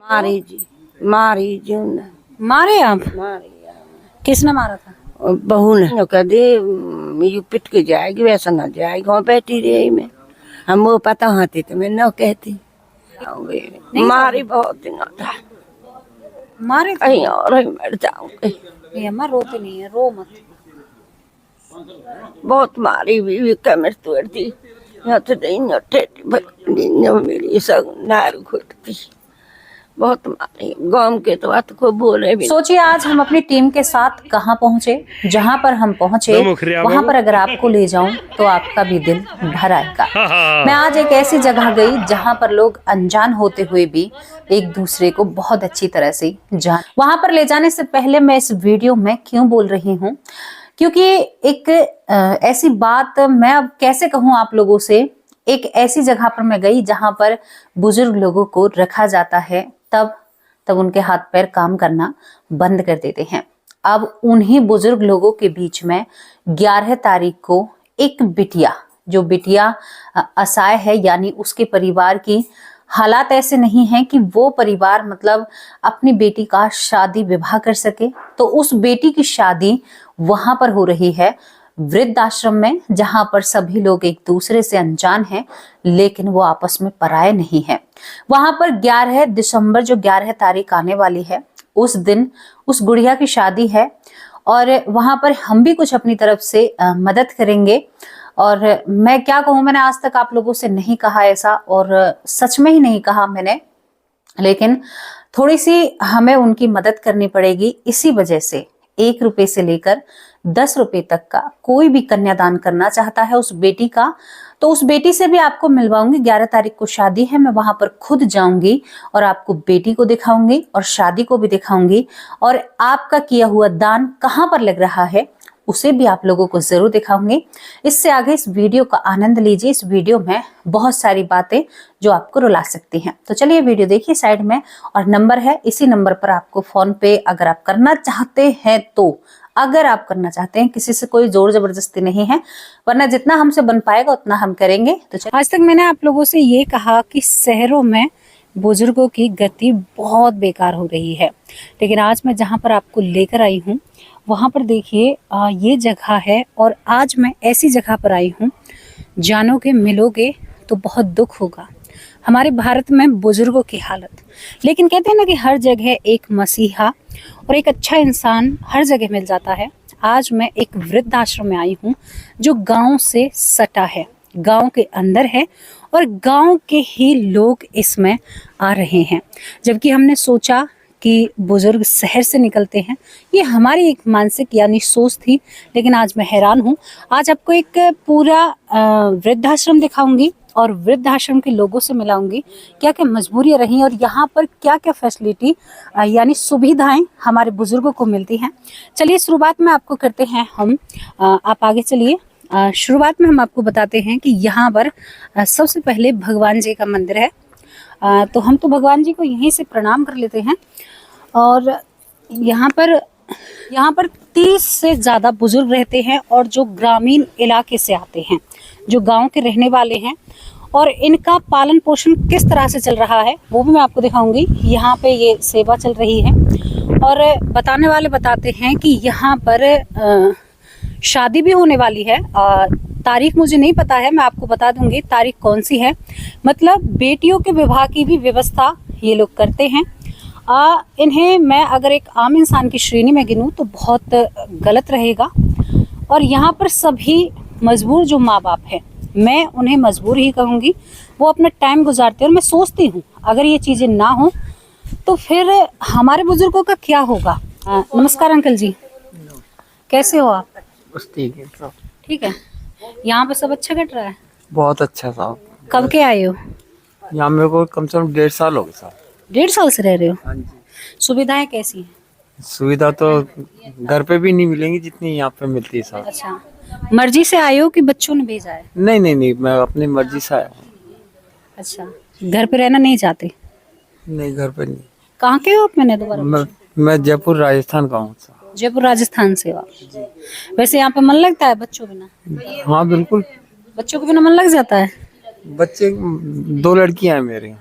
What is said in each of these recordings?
मारी जी, मारी जी उन्हें। मारे आप? मारी किसने मारा था? बहू ने कह दे यू पिट के जाएगी, वैसा ना जाएगी, वहाँ बैठी रही मैं। हम वो पता होती तो मैं न कहती। मारी बहुत दिन था, मारे थे? कहीं और ही मर जाऊंगी। नहीं अम्मा रोते नहीं है, रो मत। बहुत मारी भी का मृत्यु थी। यहाँ तो नहीं मेरी सब नार घुटती, बहुत मारी। गाँव के तो बात को बोले भी। सोचिए आज हम अपनी टीम के साथ कहाँ पहुँचे। जहाँ पर हम पहुँचे वहाँ पर अगर आपको ले जाऊं तो आपका भी दिल भर आएगा। मैं आज एक ऐसी जगह गई जहाँ पर लोग अनजान होते हुए भी एक दूसरे को बहुत अच्छी तरह से जान। वहां पर ले जाने से पहले मैं इस वीडियो में क्यों बोल रही हूँ, क्योंकि एक ऐसी बात मैं अब कैसे कहूँ आप लोगों से। एक ऐसी जगह पर मैं गई जहां पर बुजुर्ग लोगों को रखा जाता है, तब उनके हाथ पैर काम करना बंद कर देते हैं। अब उन्हीं बुजुर्ग लोगों के बीच में 11 तारीख को एक बिटिया, जो बिटिया असहाय है, यानी उसके परिवार की हालात ऐसे नहीं हैं कि वो परिवार मतलब अपनी बेटी का शादी विवाह कर सके, तो उस बेटी की शादी वहां पर हो रही है वृद्ध आश्रम में, जहां पर सभी लोग एक दूसरे से अनजान हैं, लेकिन वो आपस में पराये नहीं है। वहां पर 11 दिसंबर, जो 11 तारीख आने वाली है, उस दिन उस गुड़िया की शादी है और वहां पर हम भी कुछ अपनी तरफ से मदद करेंगे। और मैं क्या कहूँ, मैंने आज तक आप लोगों से नहीं कहा ऐसा, और सच में ही नहीं कहा मैंने, लेकिन थोड़ी सी हमें उनकी मदद करनी पड़ेगी। इसी वजह से 1 रुपए से लेकर 10 रुपए तक का कोई भी कन्यादान करना चाहता है उस बेटी का, तो उस बेटी से भी आपको मिलवाऊंगी। 11 तारीख को शादी है, मैं वहां पर खुद जाऊंगी और आपको बेटी को दिखाऊंगी और शादी को भी दिखाऊंगी, और आपका किया हुआ दान कहाँ पर लग रहा है उसे भी आप लोगों को जरूर दिखाऊंगी। इससे आगे इस वीडियो का आनंद लीजिए। इस वीडियो में बहुत सारी बातें जो आपको रुला सकती हैं, तो चलिए वीडियो देखिए साइड में, और नंबर है, इसी नंबर पर आपको फोन पे अगर आप करना चाहते हैं तो, अगर आप करना चाहते हैं, किसी से कोई जोर जबरदस्ती नहीं है, वरना जितना हमसे बन पाएगा उतना हम करेंगे। तो आज तक मैंने आप लोगों से ये कहा कि शहरों में बुजुर्गों की गति बहुत बेकार हो रही है, लेकिन आज मैं जहाँ पर आपको लेकर आई हूँ वहाँ पर देखिए ये जगह है, और आज मैं ऐसी जगह पर आई हूँ, जानोगे मिलोगे तो बहुत दुख होगा हमारे भारत में बुजुर्गों की हालत। लेकिन कहते हैं ना कि हर जगह एक मसीहा और एक अच्छा इंसान हर जगह मिल जाता है। आज मैं एक वृद्ध आश्रम में आई हूँ जो गांव से सटा है, गांव के अंदर है, और गांव के ही लोग इसमें आ रहे हैं। जबकि हमने सोचा कि बुजुर्ग शहर से निकलते हैं, ये हमारी एक मानसिक यानी सोच थी, लेकिन आज मैं हैरान हूँ। आज आपको एक पूरा वृद्धाश्रम दिखाऊंगी और वृद्धाश्रम के लोगों से मिलाऊंगी, क्या क्या मजबूरियां रही और यहाँ पर क्या क्या फैसिलिटी यानी सुविधाएं हमारे बुजुर्गों को मिलती हैं। चलिए शुरुआत में आपको करते हैं हम, आप आगे चलिए। शुरुआत में हम आपको बताते हैं कि यहाँ पर सबसे पहले भगवान जी का मंदिर है, तो हम तो भगवान जी को यहीं से प्रणाम कर लेते हैं। और यहाँ पर 30 से ज़्यादा बुजुर्ग रहते हैं, और जो ग्रामीण इलाके से आते हैं, जो गांव के रहने वाले हैं, और इनका पालन पोषण किस तरह से चल रहा है वो भी मैं आपको दिखाऊंगी। यहाँ पे ये सेवा चल रही है, और बताने वाले बताते हैं कि यहाँ पर शादी भी होने वाली है। तारीख मुझे नहीं पता है, मैं आपको बता दूंगी तारीख कौन सी है। मतलब बेटियों के विवाह की भी व्यवस्था ये लोग करते हैं। इन्हें मैं अगर एक आम इंसान की श्रेणी में गिनूं तो बहुत गलत रहेगा। और यहाँ पर सभी मजबूर जो माँ बाप हैं, मैं उन्हें मजबूर ही कहूँगी, वो अपना टाइम गुजारते हैं। और मैं सोचती हूँ अगर ये चीज़ें ना हो तो फिर हमारे बुजुर्गों का क्या होगा। नमस्कार अंकल जी, कैसे हो आप? ठीक है साहब। ठीक है, यहाँ पे सब अच्छा कट रहा है? बहुत अच्छा साहब। कब के आए हो? यहाँ मेरे को कम से कम 1.5 साल हो गए साहब। 1.5 साल से रह रहे हो? हाँ जी। सुविधाएं कैसी हैं? सुविधा तो घर पे भी नहीं मिलेंगी जितनी यहाँ पे मिलती है साहब। अच्छा, मर्जी से आए हो कि बच्चों ने भेजा है? नहीं नहीं नहीं, मैं अपनी मर्जी से आया हूँ। अच्छा, घर पे रहना नहीं चाहते? नहीं, घर पे नहीं। कहाँ के हो आप? मैंने दोबारा मैं जयपुर राजस्थान का हूँ साहब। जयपुर राजस्थान से हो आप? वैसे यहाँ पे मन लगता है बच्चों बिना? हाँ बिल्कुल। बच्चों के बिना मन लग जाता है? बच्चे 2 लड़कियां हैं मेरे।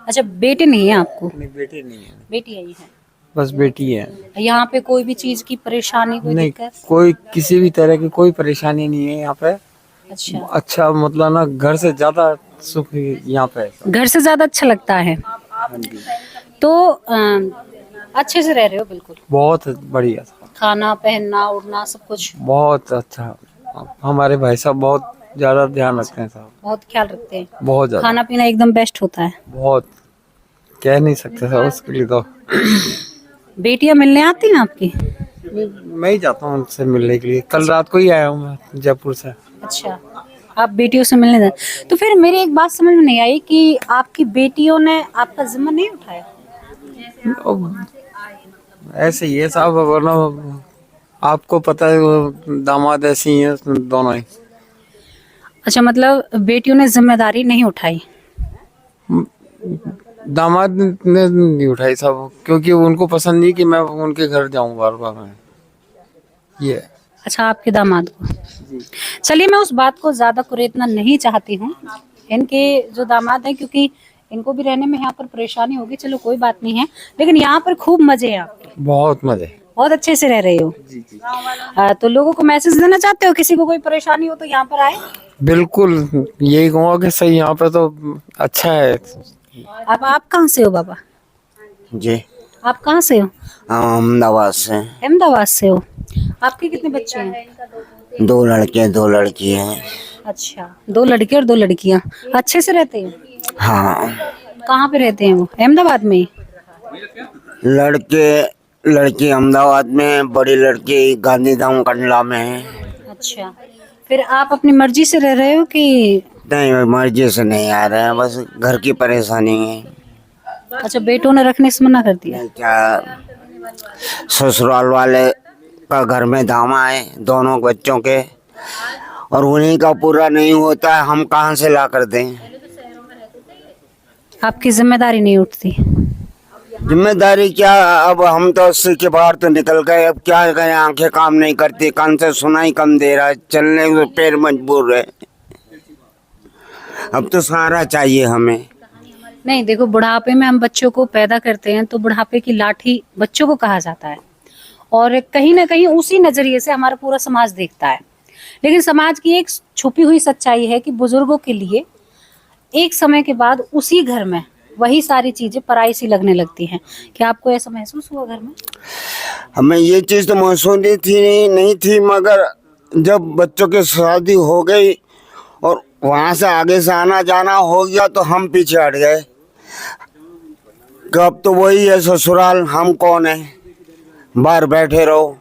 अच्छा, बेटे नहीं है आपको? नहीं, बेटे नहीं है, बेटी आई है। बस बेटी है। यहाँ पे कोई भी चीज की परेशानी, कोई नहीं, दिक्कत? कोई किसी भी तरह की कोई परेशानी नहीं है यहाँ पे। अच्छा, अच्छा, मतलब ना घर से ज्यादा सुख यहाँ पे है। घर से ज्यादा अच्छा लगता है। हाँ जी। तो अच्छे से रह रहे हो? बिल्कुल बहुत बढ़िया, खाना पहनना उड़ना सब कुछ बहुत अच्छा। हमारे भाई साहब बहुत ज्यादा ध्यान रखते हैं साहब, बहुत ख्याल रखते हैं। बहुत ज्यादा, खाना पीना एकदम बेस्ट होता है। बहुत कह नहीं सकते साहब उसके लिए तो। बेटियां मिलने आती हैं आपकी? मैं ही जाता हूँ उनसे मिलने के लिए। कल रात को ही आया हूँ मैं जयपुर से। अच्छा, आप बेटियों से मिलने जाते। तो फिर मेरी एक बात समझ में नहीं आई कि आपकी बेटियों ने आपका जिम्मा नहीं उठाया? ऐसे ही है साहब, वरना आपको पता है वो दामाद ऐसे ही है दोनों ही। अच्छा, मतलब बेटियों ने जिम्मेदारी नहीं उठाई? दामाद ने नहीं उठाई साहब, क्योंकि उनको पसंद नहीं कि मैं उनके घर जाऊं बार बार मैं। ये अच्छा, आपके दामाद को। चलिए, मैं उस बात को ज्यादा कुरेदना नहीं चाहती हूँ। इनके जो दामाद हैं, क्योंकि इनको भी रहने में यहाँ पर परेशानी होगी, चलो कोई बात नहीं है, लेकिन यहाँ पर खूब मजे हैं आपके। बहुत मजे, बहुत अच्छे से रह रहे हो। जी जी। तो लोगों को मैसेज देना चाहते हो, किसी को कोई परेशानी हो तो यहाँ पर आए? बिल्कुल, यही कहूँगा कि सही यहाँ पे तो अच्छा है। अब आप कहाँ से हो बाबा? जी, आप कहाँ से हो? अहमदाबाद से। अहमदाबाद से हो। आपके कितने बच्चे हैं? 2 लड़के 2 लड़की हैं। अच्छा, 2 लड़के और 2 लड़कियाँ। अच्छे से रहते हैं? हाँ, कहाँ पे रहते हैं वो? अहमदाबाद में ही? लड़की अहमदाबाद में, बड़ी लड़की गांधीधाम कंडला में है। अच्छा, फिर आप अपनी मर्जी से रह रहे हो कि? नहीं, मर्जी से नहीं आ रहे हैं, बस घर की परेशानी है। अच्छा, बेटों ने रखने से मना कर दिया? क्या ससुराल वाले का घर में धामा है दोनों बच्चों के, और उन्हीं का पूरा नहीं होता है, हम कहाँ से ला कर दें? आपकी जिम्मेदारी नहीं उठती? जिम्मेदारी क्या, अब हम तो 80 के बाहर तो निकल गए, अब क्या करें? आंखें काम नहीं करती, कान से सुनाई कम दे रहा है, चलने को पैर मजबूर है। अब तो सहारा चाहिए हमें। नहीं, देखो, बुढ़ापे में हम बच्चों को पैदा करते हैं तो बुढ़ापे की लाठी बच्चों को कहा जाता है, और कहीं ना कहीं उसी नजरिए से हमारा पूरा समाज देखता है। लेकिन समाज की एक छुपी हुई सच्चाई है कि बुजुर्गों के लिए एक समय के बाद उसी घर में वही सारी चीजें पराई सी लगने लगती हैं। क्या आपको ऐसा महसूस हुआ घर में? हमें ये चीज़ तो महसूस नहीं थी, मगर जब बच्चों की शादी हो गई और वहाँ से आगे से आना जाना हो गया तो हम पीछे हट गए। अब तो वही है ससुराल, हम कौन है, बाहर बैठे रहो।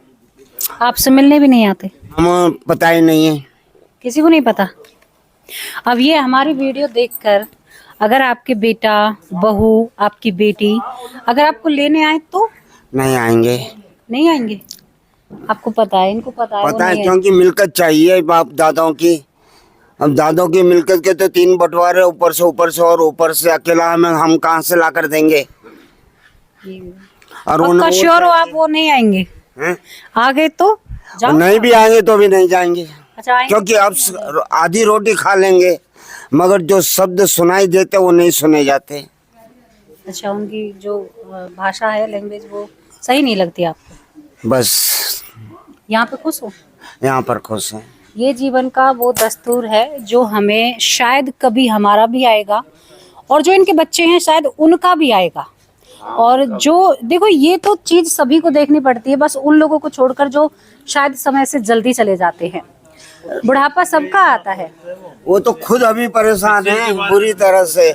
आपसे मिलने भी नहीं आते? हमें पता ही नहीं है, किसी को नहीं पता। अब ये हमारी वीडियो देखकर अगर आपके बेटा, बहू, आपकी बेटी अगर आपको लेने आए तो? नहीं आएंगे। नहीं आएंगे? आपको पता है, इनको पता है, वो पता है, नहीं क्योंकि मिलकत चाहिए बाप दादाओं की। अब दादों की मिलकत के तो 3 बंटवारे, ऊपर से अकेला हम कहाँ से ला कर देंगे? आएंगे। और पक्का श्योर हो आप वो नहीं आएंगे? हैं? आ गए तो जाओ। नहीं भी आएंगे तो भी नहीं जाएंगे, अच्छा, आएंगे क्योंकि अब आधी रोटी खा लेंगे, मगर जो शब्द सुनाई देते वो नहीं सुने जाते। अच्छा, उनकी जो भाषा है, लैंग्वेज, वो सही नहीं लगती आपको? बस यहाँ पे खुश हो? यहाँ पर खुश हैं। ये जीवन का वो दस्तूर है जो हमें शायद कभी हमारा भी आएगा, और जो इनके बच्चे हैं शायद उनका भी आएगा। और जो देखो, ये तो चीज सभी को देखनी पड़ती है, बस उन लोगों को छोड़कर जो शायद समय से जल्दी चले जाते हैं। बुढ़ापा सबका आता है। वो तो खुद अभी परेशान है बुरी तरह से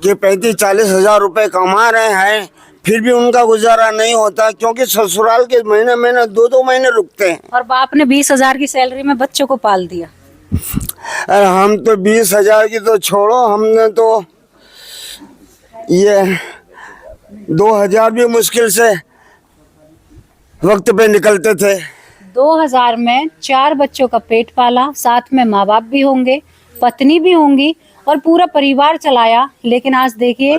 कि 35-40 हजार रुपए कमा रहे हैं, फिर भी उनका गुजारा नहीं होता, क्योंकि ससुराल के महीने महीने 2-2 महीने रुकते हैं। और बाप ने 20,000 की सैलरी में बच्चों को पाल दिया। अरे हम तो 20,000 की तो छोड़ो, हमने तो ये 2,000 भी मुश्किल से वक्त पे निकलते थे। 2000 में 4 बच्चों का पेट पाला, साथ में माँ बाप भी होंगे, पत्नी भी होंगी, और पूरा परिवार चलाया। लेकिन आज देखिए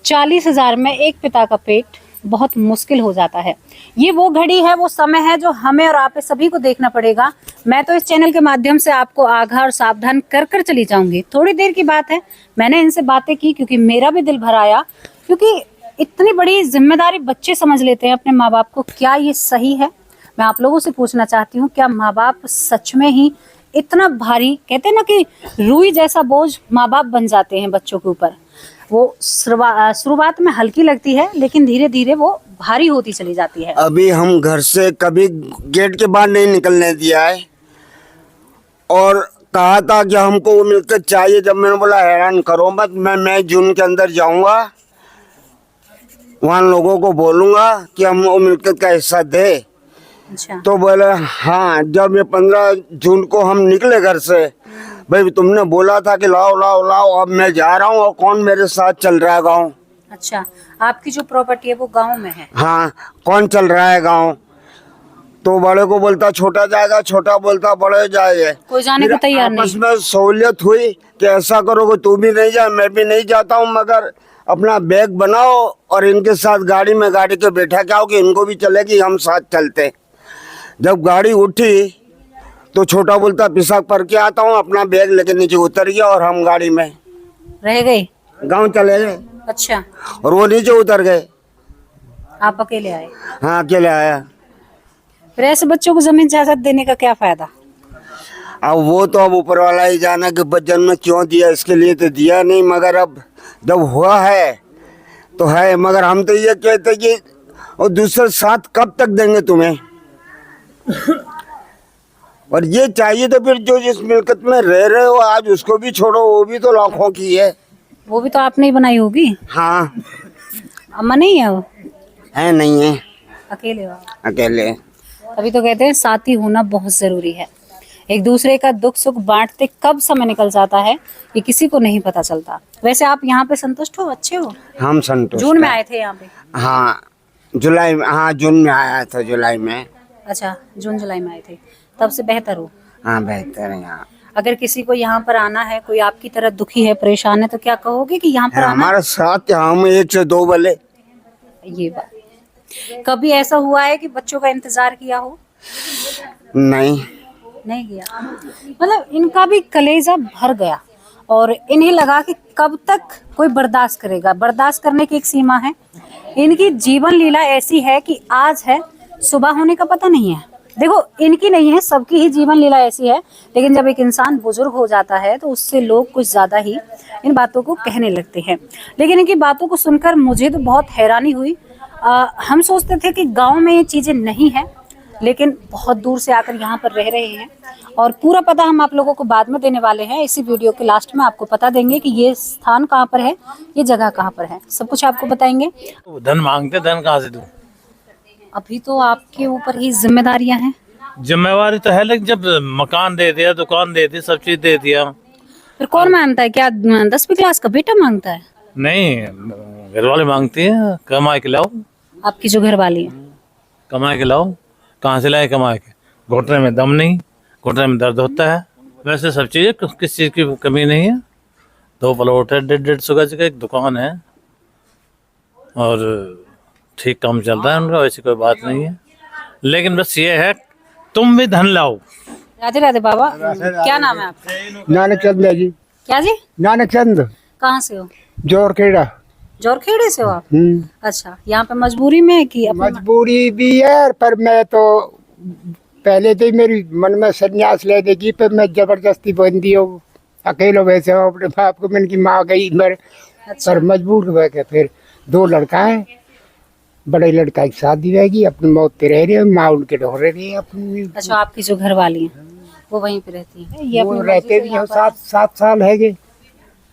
40,000 में एक पिता का पेट बहुत मुश्किल हो जाता है। ये वो घड़ी है, वो समय है जो हमें और आप सभी को देखना पड़ेगा। मैं तो इस चैनल के माध्यम से आपको आगाह और सावधान कर कर चली जाऊंगी। थोड़ी देर की बात है, मैंने इनसे बातें की क्योंकि मेरा भी दिल भर आया, क्योंकि इतनी बड़ी जिम्मेदारी बच्चे समझ लेते हैं अपने माँ बाप को। क्या ये सही है? मैं आप लोगों से पूछना चाहती हूँ, क्या माँ बाप सच में ही इतना भारी, कहते हैं ना कि रुई जैसा बोझ माँ बाप बन जाते हैं बच्चों के ऊपर। वो शुरुआत में हल्की लगती है, लेकिन धीरे धीरे वो भारी होती चली जाती है। अभी हम घर से कभी गेट के बाहर नहीं निकलने दिया है, और कहा था कि हमको वो मिलकर चाहिए। जब मैंने बोला हैरान करो मत, मैं जून के अंदर जाऊंगा, वहाँ लोगों को बोलूंगा कि हम वो मिलकत का हिस्सा दे। अच्छा। तो बोले हाँ। जब ये 15 जून को हम निकले घर से, भाई तुमने बोला था कि लाओ लाओ लाओ, अब मैं जा रहा हूँ और कौन मेरे साथ चल रहा है गाँव। अच्छा, आपकी जो प्रॉपर्टी है वो गांव में है? हाँ, कौन चल रहा है गाँव। तो बड़े को बोलता छोटा जाएगा, छोटा बोलता बड़े जाएगा, कोई जाने को तैयार नहीं। आपस में सहूलियत हुई कि ऐसा करोगे, तू भी नहीं जा मैं भी नहीं जाता हूँ, मगर अपना बैग बनाओ और इनके साथ गाड़ी में गाड़ी के बैठा क्या हो कि इनको भी चलेगी, हम साथ चलते। जब गाड़ी उठी तो छोटा बोलता पिशाब पर के आता हूँ, अपना बैग लेके नीचे उतर गया और हम गाड़ी में रह गए, गांव चले गए। अच्छा, और वो नीचे उतर गए। आप अकेले आए? हाँ, अकेले आया। फिर ऐसे बच्चों को जमीन जायदाद देने का क्या फायदा? अब वो तो अब ऊपर वाला ही जाना कि बच्चन में क्यों दिया, इसके लिए तो दिया नहीं, मगर अब जब हुआ है तो है। मगर हम तो ये कहते कि और दूसरे साथ कब तक देंगे तुम्हें, और ये चाहिए तो फिर जो जिस मिलकत में रह रहे हो आज उसको भी छोड़ो, वो भी तो लाखों की है। वो भी तो आपने ही बनाई होगी। हाँ, अम्मा नहीं है वो? है नहीं है, अकेले हो आप? अकेले। तभी तो कहते हैं साथी होना बहुत जरूरी है। एक दूसरे का दुख सुख बांटते कब समय निकल जाता है ये किसी को नहीं पता चलता। वैसे आप यहाँ पे संतुष्ट हो, अच्छे हो? हम संतुष्ट। जून में आए थे यहाँ पे? हाँ, जुलाई में। हाँ, जून में आया था, जुलाई में। अच्छा, जून जुलाई में आए थे, तब से बेहतर हो? हाँ, बेहतर है यहाँ। अगर किसी को यहाँ पर आना है, कोई आपकी तरह दुखी है, परेशान है, तो क्या कहोगे कि यहाँ पर आना? हमारे साथ हम 1 से 2 वाले। ये बात, कभी ऐसा हुआ है कि बच्चों का इंतजार किया हो? नहीं किया। मतलब इनका भी कलेजा भर गया और इन्हें लगा कि कब तक कोई बर्दाश्त करेगा। बर्दाश्त करने की एक सीमा है। इनकी जीवन लीला ऐसी है कि आज है, सुबह होने का पता नहीं है। देखो, इनकी नहीं है, सबकी ही जीवन लीला ऐसी है। लेकिन जब एक इंसान बुजुर्ग हो जाता है तो उससे लोग कुछ ज्यादा ही इन बातों को कहने लगते हैं। लेकिन इनकी बातों को सुनकर मुझे तो बहुत हैरानी हुई। हम सोचते थे कि गांव में ये चीजें नहीं है, लेकिन बहुत दूर से आकर यहाँ पर रह रहे हैं। और पूरा पता हम आप लोगों को बाद में देने वाले हैं। इसी वीडियो के लास्ट में आपको पता देंगे कि ये स्थान कहाँ पर है, ये जगह कहाँ पर है, सब कुछ आपको बताएंगे। धन मांगते, धन कहाँ से दूं? अभी तो आपके ऊपर ही जिम्मेदारियां हैं। जिम्मेवारी तो है, लेकिन जब मकान दे दिया, दुकान दे दी, सब चीज दे दिया, फिर कौन मांगता है? क्या 10वीं क्लास का बेटा मांगता है? नहीं, घर वाले मांगती है, कमा के लाओ। आपकी जो घर वाली है? कमा के लाओ। कहाँ से लाए कमा के? घुटने में दम नहीं, घुटने में दर्द होता है। वैसे सब चीज़, किस चीज़ की कमी नहीं है। 2 प्लॉट है, 150 गज का, एक दुकान है, और ठीक काम चल रहा है उनका, वैसी कोई बात नहीं है। लेकिन बस ये है, तुम भी धन लाओ। राधे राधे बाबा, क्या नाम है आपका? नानक चंद है जी। क्या जी? नानक चंद। कहाँ से हो? जोरखेड़ा। जोरखेड़े से हो आप? अच्छा, यहाँ पे मजबूरी में है कि मजबूरी भी है, पर मैं तो पहले तो ही मेरी मन में संन्यास ले देगी, पर मैं जबरदस्ती बंदी हूँ। अकेले वैसे हो, अपने बाप को, मैंने की माँ गई मर। अच्छा। पर मजबूर हो गए। फिर 2 लड़का है, बड़े लड़का की शादी रहेगी, अपनी मौत पे रह रही है, माँ उनके ढोरे रही है अपनी। अच्छा, आपकी जो घर वाली है वो वहीं पे रहती है? ये वो अपनी रहते भी हैं, 7 साल है गे।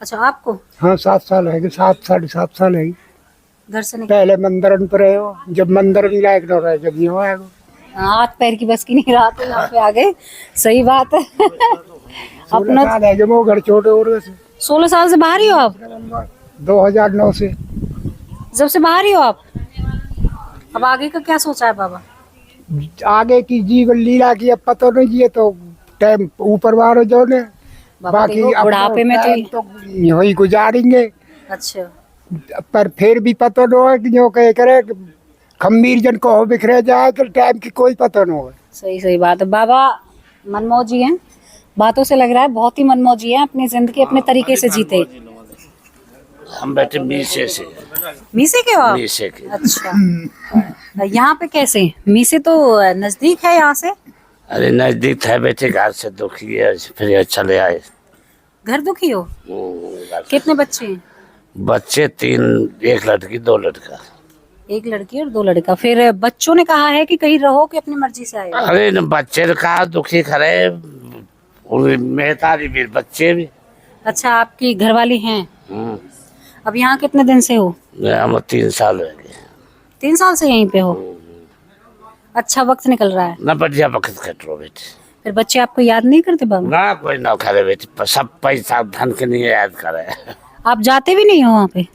अच्छा, आपको? हाँ, 7 साल है, 7 साढ़े 7 साल है। घर से निकल? पहले मंदिरन पर रहे हो, जब मंदिर नहीं लायक न रहे, जब यहाँ आएगा हाथ पैर की बस की नहीं रहा तो यहाँ पे आ गए। सही बात है। 16 साल है जब वो घर छोटे और 16 साल से बाहर ही हो आप? 2009 से। जब से बाहर ही हो आप? अब आगे का क्या सोचा है बाबा? आगे की जीवन लीला की अब पता नहीं, जिए तो टाइम ऊपर वाले जो ने, बाबा बाकी देखो, बुढ़ापे में तो यही गुजारेंगे। अच्छा, पर फिर भी पता न हो कि जो कह करे खमीर जन को बिखरे जाए तो टाइम की कोई पता न हो। सही सही बात है। बाबा मनमौजी हैं, बातों से लग रहा है बहुत ही मनमौजी हैं, अपनी जिंदगी अपने तरीके से जीते। हम बैठे मीसे से। मीसे के हो आप? मीसे के। अच्छा, यहाँ पे कैसे? मीसे तो नजदीक है यहाँ से। अरे नजदीक था बेटे, घर से दुखी है फिर चले आए। घर दुखी हो? कितने बच्चे हैं? बच्चे 3, 1 लड़की 2 लड़का। 1 लड़की और 2 लड़का। फिर बच्चों ने कहा है कि कहीं रहो कि अपनी मर्जी से आए हो? अरे न बच्चे ने कहा दुखी खड़े, मेहतारी भी बच्चे भी। अच्छा, आपकी घरवाली हैं? हम्म, अब यहाँ कितने दिन से हो? हम 3 साल हो गए। 3 साल से यहीं पे हो? अच्छा वक्त निकल रहा है। ना बढ़िया वक्त कट रहा बेटे। फिर बच्चे आपको याद नहीं करते बाबा? ना कोई ना करे बेटे, सब पैसा धन के नहीं याद करे। आप जाते भी नहीं हो वहाँ पे?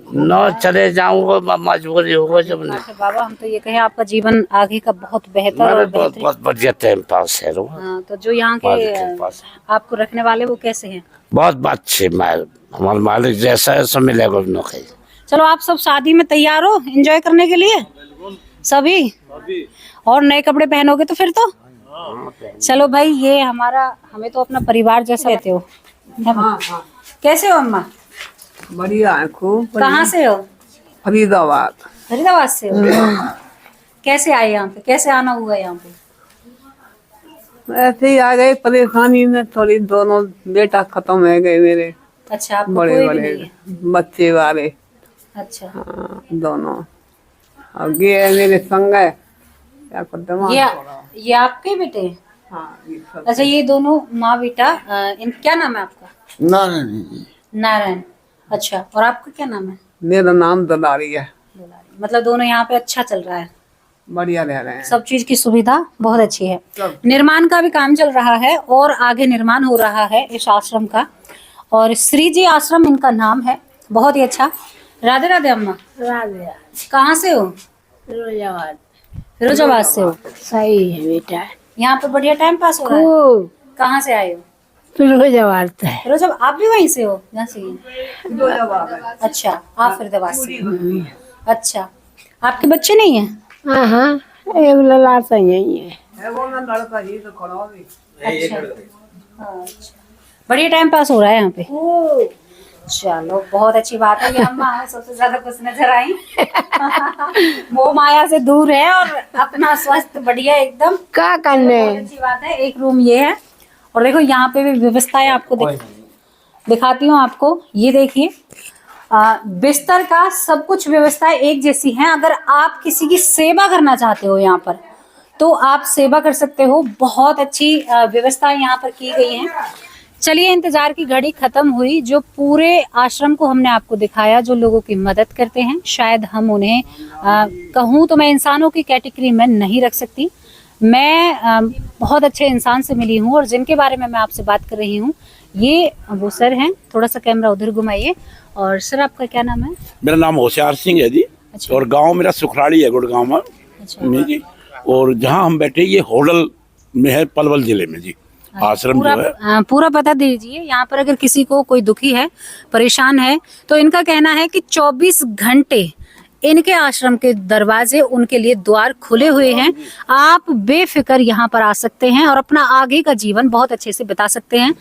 न चले जाऊंगा, मजबूरी होगा जब नहीं। फिर बाबा हम तो ये कहें आपका जीवन आगे का बहुत बेहतर और बहुत बेहतरीन। बहुत बढ़िया टाइम पास है। हाँ, तो जो यहाँ मालिक के के पास। आपको रखने वाले वो कैसे हैं? बहुत अच्छे हमारे मालिक जैसा है सब मिलेगा नौकरी। चलो आप सब शादी में तैयार हो एंजॉय करने के लिए सभी, और नए कपड़े पहनोगे तो फिर तो चलो भाई, ये हमें तो अपना परिवार जैसे रहते हो। कैसे हो अम्मा? बढ़िया है, खूब। कहाँ से हो? फरीदाबाद। फरीदाबाद से हो? कैसे आए यहाँ पे? कैसे आना हुआ यहाँ पे? ऐसे ही आ गए परेशानी में थोड़ी, दोनों बेटा खत्म हो गए मेरे, अच्छा, आपको बड़े कोई भी बड़े नहीं है? बच्चे वाले। अच्छा, हाँ, दोनों अब ये मेरे संग है, क्या करते ये आपके बेटे? हाँ, ये सब। अच्छा, ये दोनों माँ बेटा। क्या नाम है आपका? नारायण। अच्छा, और आपका क्या नाम है? मेरा नाम दलारी है। मतलब दोनों यहाँ पे अच्छा चल रहा है, बढ़िया रह रहे हैं। सब चीज की सुविधा बहुत अच्छी है। निर्माण का भी काम चल रहा है और आगे निर्माण हो रहा है इस आश्रम का, और श्री जी आश्रम इनका नाम है। बहुत ही अच्छा। राधे राधे अम्मा। राधे। कहाँ से हो? फिरोजाबाद। फिरोजाबाद से हो? सही है बेटा। यहाँ पे बढ़िया टाइम पास हो रहा है। खूब। कहाँ से आए हो? फिरोजाबाद से। फिरोजाबाद। आप भी वहीं से हो? यहाँ से ही? अच्छा, आप फिरोजाबाद से हो। अच्छा, आपके बच्चे नहीं है? हाँ हाँ, एक ललाट से यही है। अच्छा, बढ़िया टाइम पास हो रहा है यहाँ पे। चलो बहुत अच्छी बात है। ये अम्मा हमें सबसे ज्यादा खुश नजर आई। मोह माया से दूर है और अपना स्वस्थ बढ़िया एकदम। क्या करने? बहुत अच्छी बात है। एक रूम ये है, और देखो यहाँ पे भी व्यवस्थाएं आपको दिखाती हूँ आपको। ये देखिए, बिस्तर का सब कुछ व्यवस्थाएं एक जैसी हैं। अगर आप किसी की सेवा करना चाहते हो यहाँ पर, तो आप सेवा कर सकते हो। बहुत अच्छी व्यवस्थाएं यहाँ पर की गई हैं। चलिए, इंतजार की घड़ी खत्म हुई। जो पूरे आश्रम को हमने आपको दिखाया, जो लोगों की मदद करते हैं, शायद हम उन्हें कहूँ तो मैं इंसानों की कैटेगरी में नहीं रख सकती। मैं बहुत अच्छे इंसान से मिली हूँ, और जिनके बारे में मैं आपसे बात कर रही हूँ ये वो सर हैं। थोड़ा सा कैमरा उधर घुमाइए। और सर, आपका क्या नाम है? मेरा नाम होशियार सिंह है जी। अच्छा। और गांव मेरा सुखराड़ी है, गुड़गांव में। अच्छा। में जी। और जहां हम बैठे ये होडल में है, पलवल जिले में जी। आश्रम जो है पूरा पता दीजिए। यहाँ पर अगर किसी को कोई दुखी है, परेशान है, तो इनका कहना है कि 24 घंटे इनके आश्रम के दरवाजे, उनके लिए द्वार खुले हुए हैं। आप बेफिक्र यहाँ पर आ सकते हैं और अपना आगे का जीवन बहुत अच्छे से बिता सकते हैं।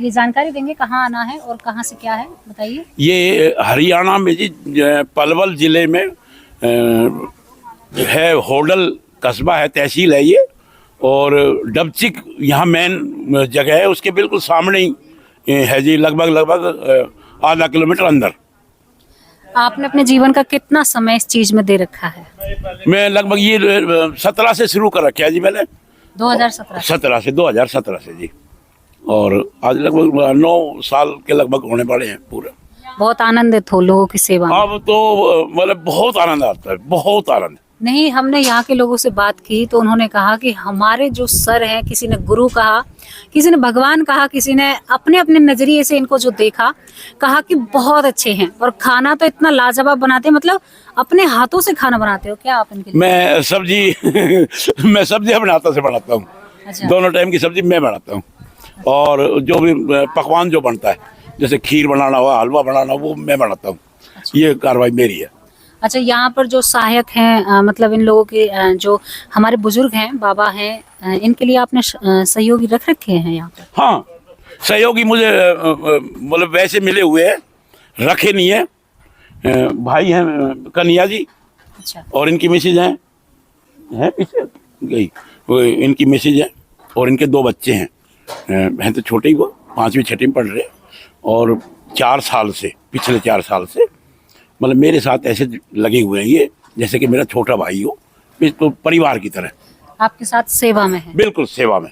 ये जानकारी देंगे कहाँ आना है और कहाँ से क्या है, बताइए। ये हरियाणा में जी, पलवल जिले में है। होडल कस्बा है, तहसील है ये। और डबचिक यहाँ मेन जगह है, उसके बिल्कुल सामने ही है जी। लगभग आधा किलोमीटर अंदर। आपने अपने जीवन का कितना समय इस चीज में दे रखा है? मैं लगभग ये 17 से शुरू कर रखा है जी मैंने। 2017 से जी। और आज लगभग 9 साल के लगभग होने वाले हैं पूरे। बहुत आनंदित हो लोगों की सेवा में? अब तो मतलब बहुत आनंद आता है, बहुत आनंद। नहीं, हमने यहाँ के लोगों से बात की तो उन्होंने कहा कि हमारे जो सर हैं, किसी ने गुरु कहा, किसी ने भगवान कहा, किसी ने अपने अपने नजरिए से इनको जो देखा, कहा कि बहुत अच्छे हैं और खाना तो इतना लाजवाब बनाते हैं। मतलब अपने हाथों से खाना बनाते हो क्या आप इनके लिए? मैं सब्जी मैं सब्जी अपने हाथों से बनाता हूँ। अच्छा। दोनों टाइम की सब्जी मैं बनाता हूँ। और जो भी पकवान जो बनता है, जैसे खीर बनाना हुआ, हलवा बनाना, वो मैं बनाता हूँ। ये कार्रवाई मेरी है। अच्छा, यहाँ पर जो सहायक हैं मतलब इन लोगों के जो हमारे बुजुर्ग हैं, बाबा हैं, इनके लिए आपने सहयोगी रख रखे हैं यहाँ पर? हाँ, सहयोगी मुझे मतलब वैसे मिले हुए हैं, रखे नहीं है। भाई हैं कन्हैया जी, अच्छा, और इनकी मिसेज हैं पीछे गई, वो इनकी मिसेज है, और इनके 2 बच्चे हैं तो छोटे ही, वो 5वीं 6वीं में पढ़ रहे हैं। और 4 साल से, पिछले 4 साल से मतलब मेरे साथ ऐसे लगे हुए हैं ये, जैसे कि मेरा छोटा भाई हो, तो परिवार की तरह। आपके साथ सेवा में है? बिल्कुल सेवा में।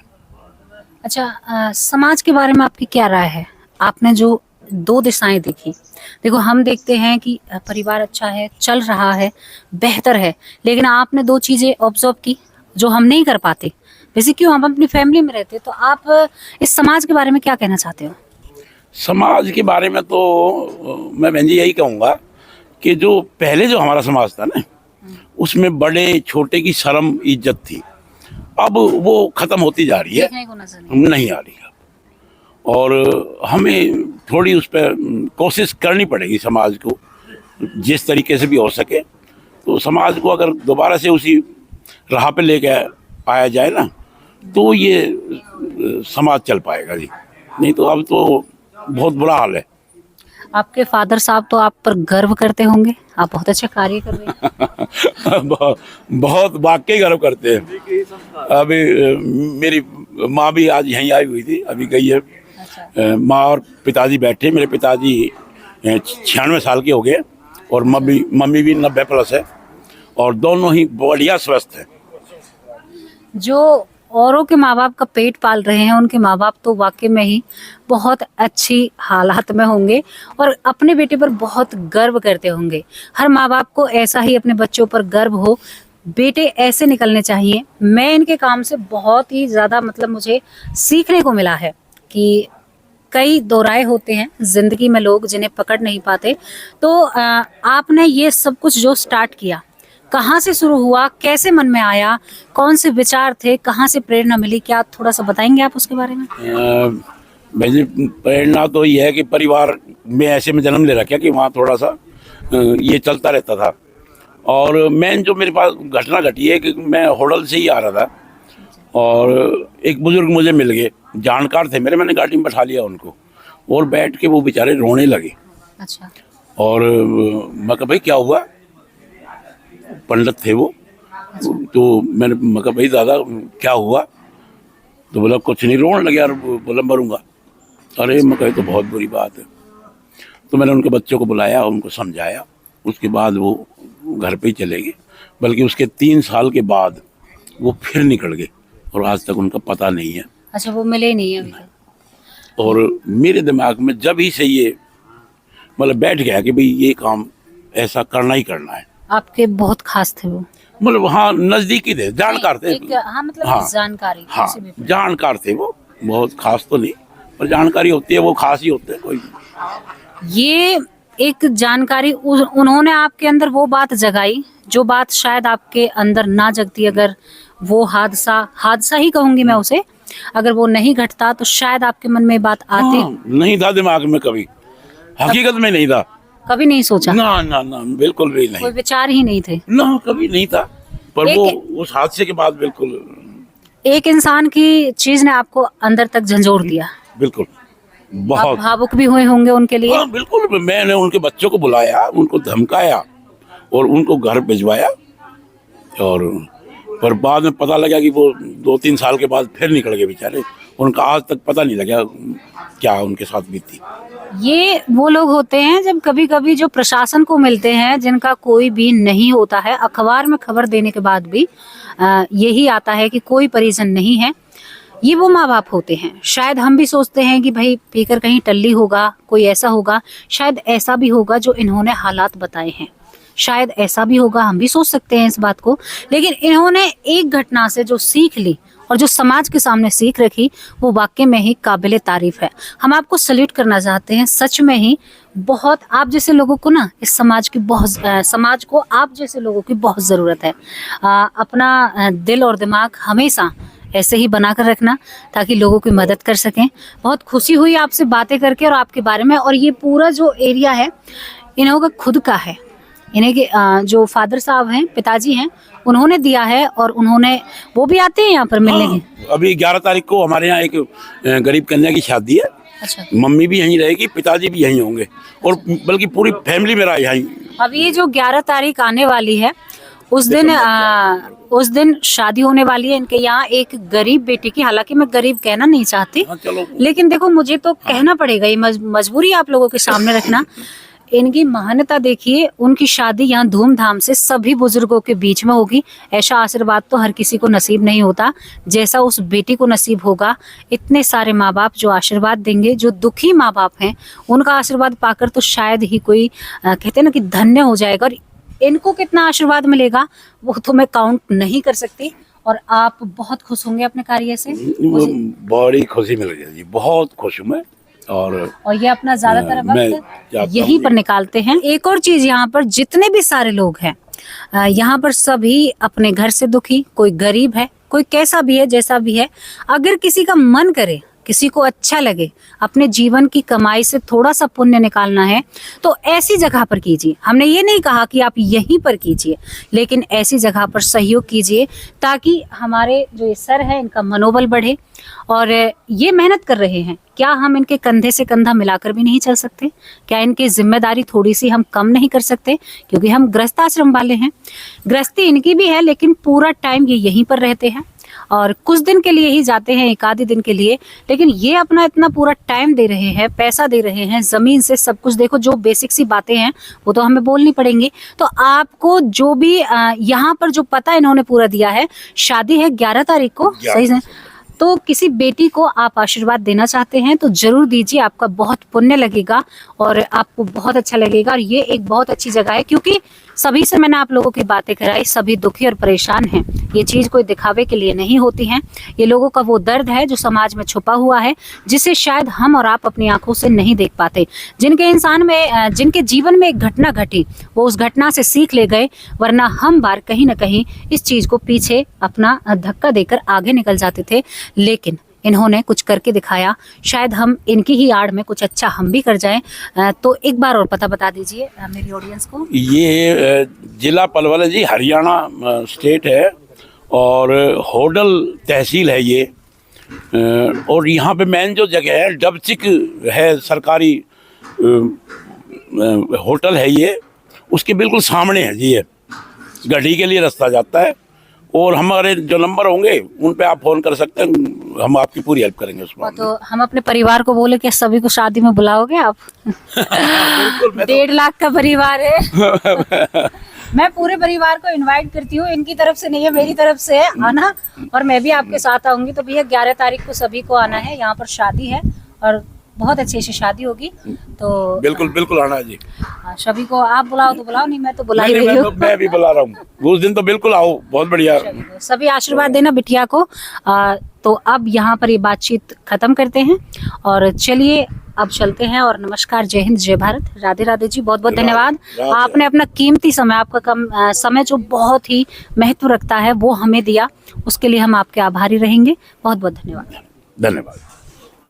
अच्छा, समाज के बारे में आपकी क्या राय है? आपने जो 2 दिशाएं देखी, देखो हम देखते हैं कि परिवार अच्छा है, चल रहा है, बेहतर है, लेकिन आपने 2 चीजें ऑब्जर्व की जो हम नहीं कर पाते। वैसे क्यों, हम अपनी फैमिली में रहते, तो आप इस समाज के बारे में क्या कहना चाहते हो? समाज के बारे में तो मैं बहन जी यही कहूँगा कि जो पहले जो हमारा समाज था ना, उसमें बड़े छोटे की शर्म इज्जत थी, अब वो खत्म होती जा रही है, देखने को नजर नहीं नहीं आ रही है। और हमें थोड़ी उस पर कोशिश करनी पड़ेगी समाज को, जिस तरीके से भी हो सके। तो समाज को अगर दोबारा से उसी राह पे लेके आया जाए ना, तो ये समाज चल पाएगा जी, नहीं तो अब तो बहुत बुरा हाल है। आपके फादर साहब तो आप पर गर्व करते होंगे, आप बहुत अच्छा कार्य कर रहे हैं। बहुत वाकई गर्व करते हैं। अभी मेरी माँ भी आज यहीं आई हुई थी, अभी गई है। अच्छा। माँ और पिताजी बैठे, मेरे पिताजी 96 साल के हो गए, और मम्मी भी 90 प्लस है, और दोनों ही बढ़िया स्वस्थ है। जो औरों के माँ बाप का पेट पाल रहे हैं, उनके माँ बाप तो वाकई में ही बहुत अच्छी हालात में होंगे और अपने बेटे पर बहुत गर्व करते होंगे। हर माँ बाप को ऐसा ही अपने बच्चों पर गर्व हो, बेटे ऐसे निकलने चाहिए। मैं इनके काम से बहुत ही ज़्यादा मतलब मुझे सीखने को मिला है कि कई दोराए होते हैं ज़िंदगी में लोग जिन्हें पकड़ नहीं पाते। तो आपने ये सब कुछ जो स्टार्ट किया, कहाँ से शुरू हुआ, कैसे मन में आया, कौन से विचार थे, कहाँ से प्रेरणा मिली, क्या थोड़ा सा बताएंगे आप उसके बारे में? मेरी प्रेरणा तो ये है कि परिवार में ऐसे में जन्म ले रखा कि वहाँ थोड़ा सा ये चलता रहता था। और मेन जो मेरे पास घटना घटी है कि मैं होटल से ही आ रहा था और एक बुजुर्ग मुझे मिल गए, जानकार थे मेरे, मैंने गाड़ी में बैठा लिया उनको और बैठ के वो बेचारे रोने लगे। अच्छा। और मैं कहा भाई क्या हुआ, पंडित थे वो। तो मैंने मैं कहा भाई दादा क्या हुआ, तो बोला कुछ नहीं, रोने लगे यार, बोला मरूंगा। अरे मैं कहा तो बहुत बुरी बात है। तो मैंने उनके बच्चों को बुलाया, उनको समझाया, उसके बाद वो घर पे ही चले गए। बल्कि उसके 3 साल के बाद वो फिर निकल गए और आज तक उनका पता नहीं है। अच्छा, वो मिले नहीं है अभी तक? और मेरे दिमाग में जब ही से ये मतलब बैठ गया कि भाई ये काम ऐसा करना ही करना है। आपके बहुत खास थे वो? मतलब हाँ, नजदीकी थे, जानकार थे। हाँ मतलब हाँ, जानकारी। हाँ जानकार थे वो, बहुत खास तो नहीं, पर जानकारी होती है वो खास ही होते हैं कोई। ये एक जानकारी उन्होंने आपके अंदर वो बात जगाई जो बात शायद आपके अंदर ना जगती अगर वो हादसा ही कहूंगी मैं उसे, अगर वो नहीं घटता तो शायद आपके मन में बात आती। हाँ, नहीं था दिमाग में कभी, हकीकत में नहीं था। कभी नहीं सोचा? ना ना ना, बिल्कुल भी नहीं, कोई विचार ही नहीं थे ना, कभी नहीं था। पर वो उस हादसे के बाद बिल्कुल एक इंसान की चीज ने आपको अंदर तक झंझोर दिया। बिल्कुल, आप बहुत भावुक भी हुए होंगे उनके लिए। हाँ, बिल्कुल। मैंने उनके बच्चों को बुलाया, उनको धमकाया और उनको घर भिजवाया। और पर बाद में पता लगा कि वो 2-3 साल के बाद फिर निकल गए बेचारे। उनका आज तक पता नहीं लगा क्या उनके साथ बीती। ये वो लोग होते हैं जब कभी कभी जो प्रशासन को मिलते हैं, जिनका कोई भी नहीं होता है, अखबार में खबर देने के बाद भी यही आता है कि कोई परिजन नहीं है। ये वो माँ बाप होते हैं। शायद हम भी सोचते हैं कि भाई पीकर कहीं टल्ली होगा, कोई ऐसा होगा, शायद ऐसा भी होगा जो इन्होंने हालात बताए हैं, शायद ऐसा भी होगा, हम भी सोच सकते हैं इस बात को। लेकिन इन्होंने एक घटना से जो सीख ली और जो समाज के सामने सीख रखी, वो वाकई में ही काबिले तारीफ है। हम आपको सल्यूट करना चाहते हैं। सच में ही बहुत आप जैसे लोगों को ना इस समाज की समाज को आप जैसे लोगों की बहुत ज़रूरत है। अपना दिल और दिमाग हमेशा ऐसे ही बनाकर रखना ताकि लोगों की मदद कर सकें। बहुत खुशी हुई आपसे बातें करके और आपके बारे में। और ये पूरा जो एरिया है, इन्हों का खुद का है, इन्हें के जो फादर साहब हैं, पिताजी हैं, उन्होंने दिया है और उन्होंने, वो भी आते हैं यहाँ पर मिलने के। अभी 11 तारीख को हमारे यहाँ एक गरीब कन्या की शादी है। अच्छा, मम्मी भी यहीं रहेगी, पिताजी भी यहीं होंगे और बल्कि पूरी फैमिली मेरा यहीं। अब ये जो 11 तारीख आने वाली है उस दिन शादी होने वाली है इनके यहाँ एक गरीब बेटी की। हालांकि मैं गरीब कहना नहीं चाहती, चलो लेकिन देखो मुझे तो कहना पड़ेगा, ये मजबूरी आप लोगों के सामने रखना। इनकी महानता देखिए, उनकी शादी यहाँ धूमधाम से सभी बुजुर्गों के बीच में होगी। ऐसा आशीर्वाद तो हर किसी को नसीब नहीं होता जैसा उस बेटी को नसीब होगा। इतने सारे माँ बाप जो आशीर्वाद देंगे, जो दुखी माँ बाप हैं उनका आशीर्वाद पाकर तो शायद ही कोई कहते हैं ना कि धन्य हो जाएगा। और इनको कितना आशीर्वाद मिलेगा वो तो मैं काउंट नहीं कर सकती। और आप बहुत खुश होंगे अपने कार्य से। बड़ी खुशी मिल गई जी, बहुत खुश हूँ मैं। और ये अपना ज्यादातर मैं वक्त यहीं पर निकालते हैं। एक और चीज, यहाँ पर जितने भी सारे लोग हैं, यहाँ पर सभी अपने घर से दुखी, कोई गरीब है, कोई कैसा भी है, जैसा भी है। अगर किसी का मन करे, किसी को अच्छा लगे, अपने जीवन की कमाई से थोड़ा सा पुण्य निकालना है तो ऐसी जगह पर कीजिए। हमने ये नहीं कहा कि आप यहीं पर कीजिए, लेकिन ऐसी जगह पर सहयोग कीजिए ताकि हमारे जो ये सर है इनका मनोबल बढ़े। और ये मेहनत कर रहे हैं, क्या हम इनके कंधे से कंधा मिलाकर भी नहीं चल सकते? क्या इनकी जिम्मेदारी थोड़ी सी हम कम नहीं कर सकते? क्योंकि हम गृहस्थ आश्रम वाले हैं, गृहस्थी इनकी भी है, लेकिन पूरा टाइम ये यहीं पर रहते हैं और कुछ दिन के लिए ही जाते हैं, एक आधे दिन के लिए। लेकिन ये अपना इतना पूरा टाइम दे रहे हैं, पैसा दे रहे हैं, जमीन से सब कुछ। देखो जो बेसिक सी बातें हैं वो तो हमें बोलनी पड़ेंगी। तो आपको जो भी यहाँ पर जो पता इन्होंने पूरा दिया है, शादी है 11 तारीख को, सही से, तो किसी बेटी को आप आशीर्वाद देना चाहते हैं तो जरूर दीजिए। आपका बहुत पुण्य लगेगा और आपको बहुत अच्छा लगेगा। और ये एक बहुत अच्छी जगह है क्योंकि सभी से मैंने आप लोगों की बातें कराई, सभी दुखी और परेशान हैं। ये चीज कोई दिखावे के लिए नहीं होती है, ये लोगों का वो दर्द है जो समाज में छुपा हुआ है, जिसे शायद हम और आप अपनी आंखों से नहीं देख पाते। जिनके जीवन में एक घटना घटी, वो उस घटना से सीख ले गए, वरना हम बार कहीं ना कहीं इस चीज को पीछे अपना धक्का देकर आगे निकल जाते थे। लेकिन इन्होंने कुछ करके दिखाया, शायद हम इनकी ही आड़ में कुछ अच्छा हम भी कर जाएं। तो एक बार और पता बता दीजिए मेरी ऑडियंस को। ये जिला पलवल है जी, हरियाणा स्टेट है और होडल तहसील है ये। और यहाँ पे मेन जो जगह है डबचिक है, सरकारी होटल है ये, उसके बिल्कुल सामने है जी। ये गाड़ी के लिए रास्ता जाता है और हमारे जो नंबर होंगे उन पे आप फोन कर सकते हैं, हम आपकी पूरी हेल्प करेंगे उसमें। तो हम अपने परिवार को बोले कि सभी को शादी में बुलाओगे आप? 1.5 लाख का परिवार है। मैं पूरे परिवार को इनवाइट करती हूँ, इनकी तरफ से नहीं है, मेरी तरफ से है, आना। और मैं भी आपके साथ आऊंगी। तो भैया 11 तारीख को सभी को आना है, यहाँ पर शादी है और बहुत अच्छी अच्छी शादी होगी। तो बिल्कुल बिल्कुल आना जी। सभी को आप बुलाओ तो बुलाओ, नहीं मैं तो बुला ही रही हूँ। मैं भी बुला रहा हूँ, उस दिन तो बिल्कुल आओ, बहुत बढ़िया। सभी आशीर्वाद देना बिटिया को। तो अब यहाँ पर ये बातचीत खत्म करते हैं और चलिए अब चलते हैं। और नमस्कार, जय हिंद, जय भारत, राधे राधे जी। बहुत बहुत धन्यवाद। आपने अपना कीमती समय, आपका कम समय जो बहुत ही महत्व रखता है वो हमें दिया, उसके लिए हम आपके आभारी रहेंगे। बहुत बहुत धन्यवाद। धन्यवाद।